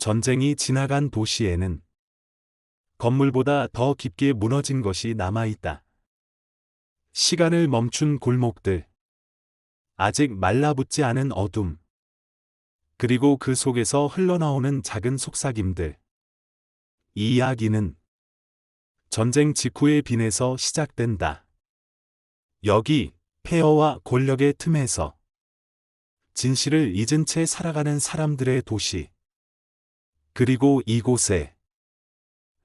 전쟁이 지나간 도시에는 건물보다 더 깊게 무너진 것이 남아있다. 시간을 멈춘 골목들, 아직 말라붙지 않은 어둠, 그리고 그 속에서 흘러나오는 작은 속삭임들. 이 이야기는 전쟁 직후의 빈에서 시작된다. 여기, 폐허와 권력의 틈에서 진실을 잊은 채 살아가는 사람들의 도시. 그리고 이곳에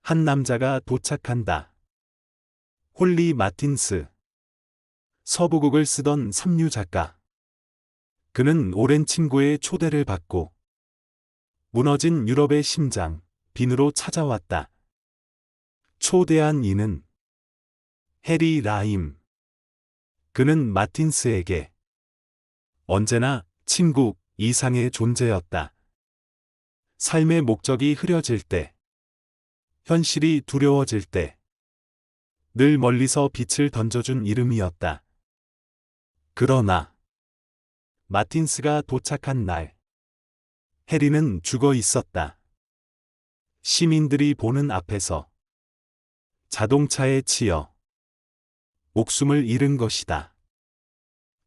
한 남자가 도착한다. 홀리 마틴스. 서부극을 쓰던 삼류 작가. 그는 오랜 친구의 초대를 받고 무너진 유럽의 심장, 빈으로 찾아왔다. 초대한 이는 해리 라임. 그는 마틴스에게 언제나 친구 이상의 존재였다. 삶의 목적이 흐려질 때, 현실이 두려워질 때, 늘 멀리서 빛을 던져준 이름이었다. 그러나 마틴스가 도착한 날, 해리는 죽어 있었다. 시민들이 보는 앞에서 자동차에 치여 목숨을 잃은 것이다.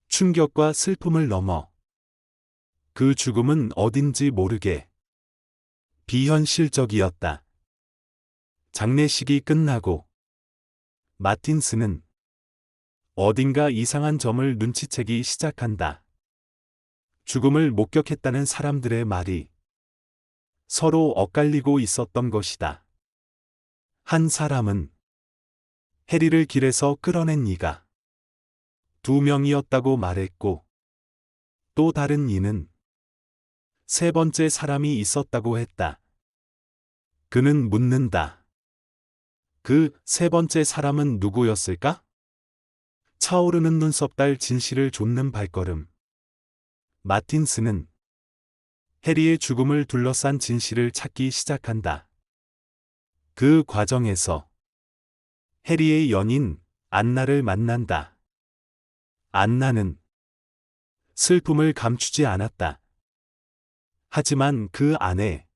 충격과 슬픔을 넘어 그 죽음은 어딘지 모르게 비현실적이었다. 장례식이 끝나고 마틴스는 어딘가 이상한 점을 눈치채기 시작한다. 죽음을 목격했다는 사람들의 말이 서로 엇갈리고 있었던 것이다. 한 사람은 해리를 길에서 끌어낸 이가 2명이었다고 말했고, 또 다른 이는 3번째 사람이 있었다고 했다. 그는 묻는다. 그 3번째 사람은 누구였을까? 차오르는 눈썹 달 진실을 좇는 발걸음. 마틴스는 해리의 죽음을 둘러싼 진실을 찾기 시작한다. 그 과정에서 해리의 연인 안나를 만난다. 안나는 슬픔을 감추지 않았다. 하지만 그 안에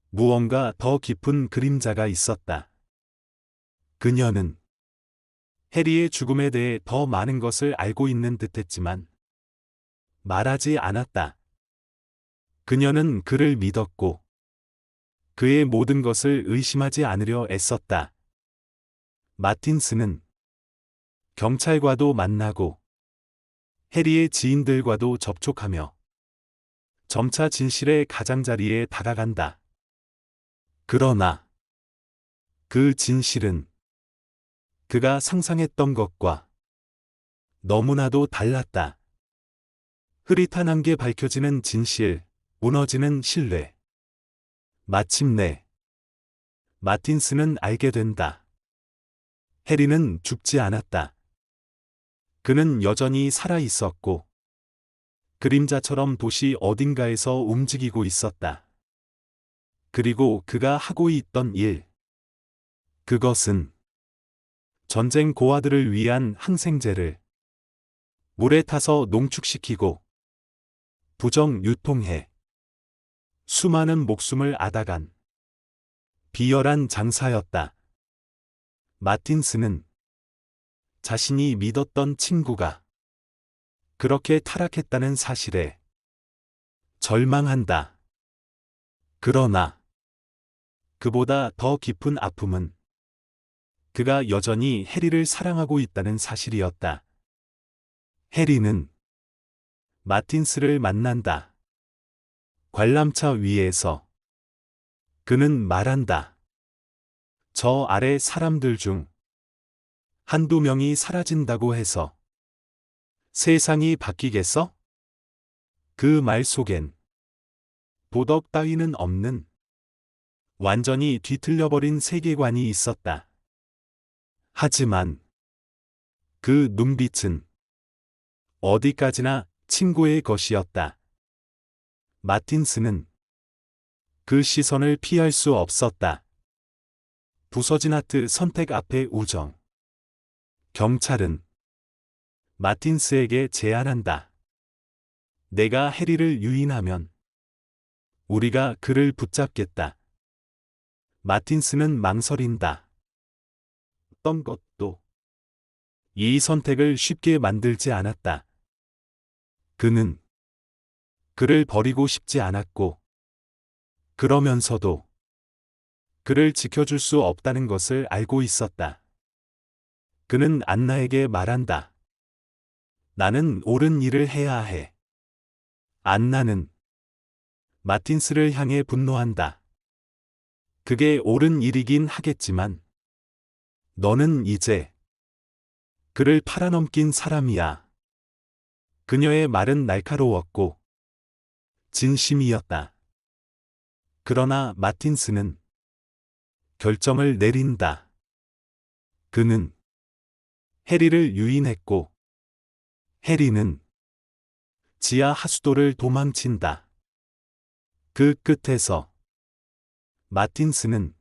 무언가 더 깊은 그림자가 있었다. 그녀는 해리의 죽음에 대해 더 많은 것을 알고 있는 듯했지만 말하지 않았다. 그녀는 그를 믿었고 그의 모든 것을 의심하지 않으려 애썼다. 마틴스는 경찰과도 만나고 해리의 지인들과도 접촉하며 점차 진실의 가장자리에 다가간다. 그러나 그 진실은 그가 상상했던 것과 너무나도 달랐다. 흐릿한 한게 밝혀지는 진실, 무너지는 신뢰. 마침내 마틴스는 알게 된다. 해리는 죽지 않았다. 그는 여전히 살아 있었고 그림자처럼 도시 어딘가에서 움직이고 있었다. 그리고 그가 하고 있던 일. 그것은 전쟁 고아들을 위한 항생제를 물에 타서 농축시키고 부정 유통해 수많은 목숨을 앗아간 비열한 장사였다. 마틴스는 자신이 믿었던 친구가 그렇게 타락했다는 사실에 절망한다. 그러나 그보다 더 깊은 아픔은 그가 여전히 해리를 사랑하고 있다는 사실이었다. 해리는 마틴스를 만난다. 관람차 위에서 그는 말한다. 저 아래 사람들 중 한두 명이 사라진다고 해서 세상이 바뀌겠어? 그 말 속엔 도덕 따위는 없는 완전히 뒤틀려버린 세계관이 있었다. 하지만 그 눈빛은 어디까지나 친구의 것이었다. 마틴스는 그 시선을 피할 수 없었다. 부서진 하트 선택 앞에 우정. 경찰은 마틴스에게 제안한다. 내가 해리를 유인하면 우리가 그를 붙잡겠다. 마틴스는 망설인다. 어떤 것도 이 선택을 쉽게 만들지 않았다. 그는 그를 버리고 싶지 않았고, 그러면서도 그를 지켜줄 수 없다는 것을 알고 있었다. 그는 안나에게 말한다. 나는 옳은 일을 해야 해. 안나는 마틴스를 향해 분노한다. 그게 옳은 일이긴 하겠지만, 너는 이제 그를 팔아넘긴 사람이야. 그녀의 말은 날카로웠고, 진심이었다. 그러나 마틴스는 결정을 내린다. 그는 해리를 유인했고, 해리는 지하 하수도를 도망친다. 그 끝에서 마틴스는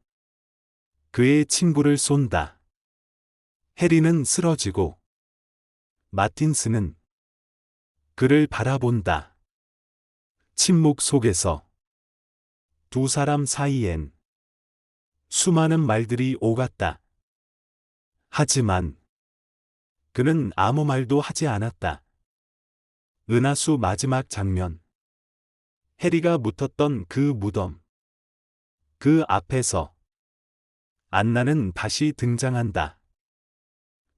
그의 친구를 쏜다. 해리는 쓰러지고, 마틴스는 그를 바라본다. 침묵 속에서 두 사람 사이엔 수많은 말들이 오갔다. 하지만 그는 아무 말도 하지 않았다. 은하수 마지막 장면. 해리가 묻혔던 그 무덤. 그 앞에서 안나는 다시 등장한다.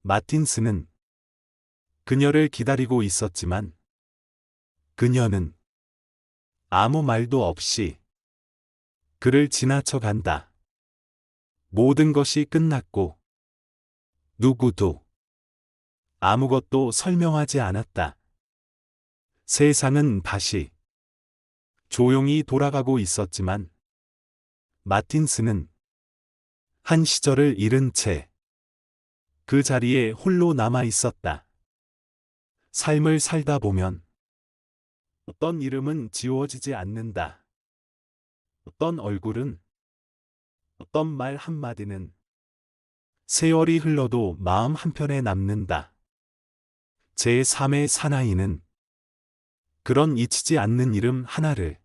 마틴스는 그녀를 기다리고 있었지만 그녀는 아무 말도 없이 그를 지나쳐 간다. 모든 것이 끝났고 누구도 아무것도 설명하지 않았다. 세상은 다시 조용히 돌아가고 있었지만 마틴스는 한 시절을 잃은 채 그 자리에 홀로 남아 있었다. 삶을 살다 보면 어떤 이름은 지워지지 않는다. 어떤 얼굴은, 어떤 말 한마디는 세월이 흘러도 마음 한편에 남는다. 제3의 사나이는 그런 잊히지 않는 이름 하나를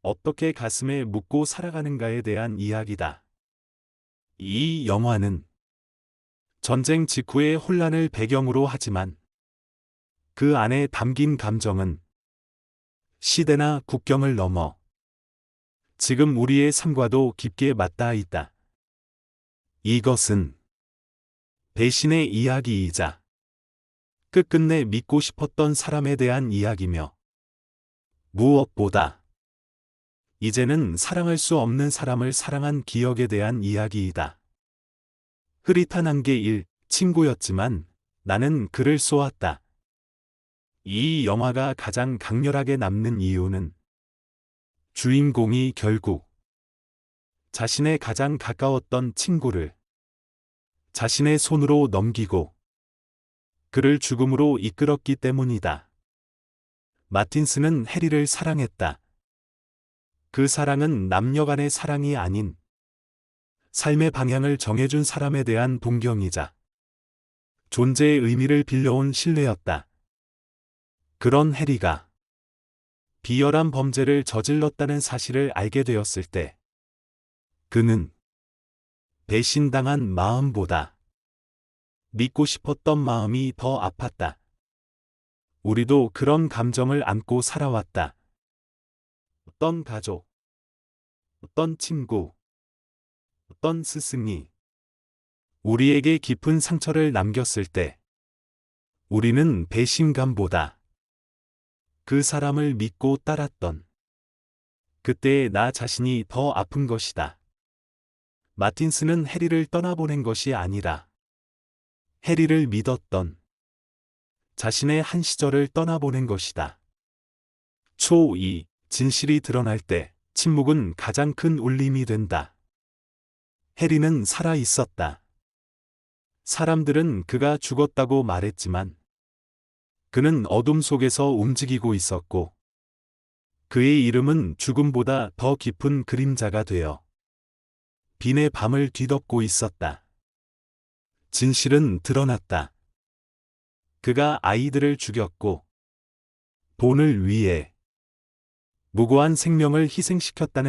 어떻게 가슴에 묻고 살아가는가에 대한 이야기다. 이 영화는 전쟁 직후의 혼란을 배경으로 하지만 그 안에 담긴 감정은 시대나 국경을 넘어 지금 우리의 삶과도 깊게 맞닿아 있다. 이것은 배신의 이야기이자 끝끝내 믿고 싶었던 사람에 대한 이야기며 무엇보다 이제는 사랑할 수 없는 사람을 사랑한 기억에 대한 이야기이다. 흐릿한 안개 1, 친구였지만 나는 그를 쏘았다. 이 영화가 가장 강렬하게 남는 이유는 주인공이 결국 자신의 가장 가까웠던 친구를 자신의 손으로 넘기고 그를 죽음으로 이끌었기 때문이다. 마틴스는 해리를 사랑했다. 그 사랑은 남녀 간의 사랑이 아닌 삶의 방향을 정해준 사람에 대한 동경이자 존재의 의미를 빌려온 신뢰였다. 그런 해리가 비열한 범죄를 저질렀다는 사실을 알게 되었을 때 그는 배신당한 마음보다 믿고 싶었던 마음이 더 아팠다. 우리도 그런 감정을 안고 살아왔다. 어떤 가족, 어떤 친구, 어떤 스승이 우리에게 깊은 상처를 남겼을 때 우리는 배신감보다 그 사람을 믿고 따랐던 그때의 나 자신이 더 아픈 것이다. 마틴스는 해리를 떠나보낸 것이 아니라 해리를 믿었던 자신의 한 시절을 떠나보낸 것이다. 초2. 진실이 드러날 때 침묵은 가장 큰 울림이 된다. 해리는 살아 있었다. 사람들은 그가 죽었다고 말했지만 그는 어둠 속에서 움직이고 있었고 그의 이름은 죽음보다 더 깊은 그림자가 되어 빈의 밤을 뒤덮고 있었다. 진실은 드러났다. 그가 아이들을 죽였고 돈을 위해 무고한 생명을 희생시켰다는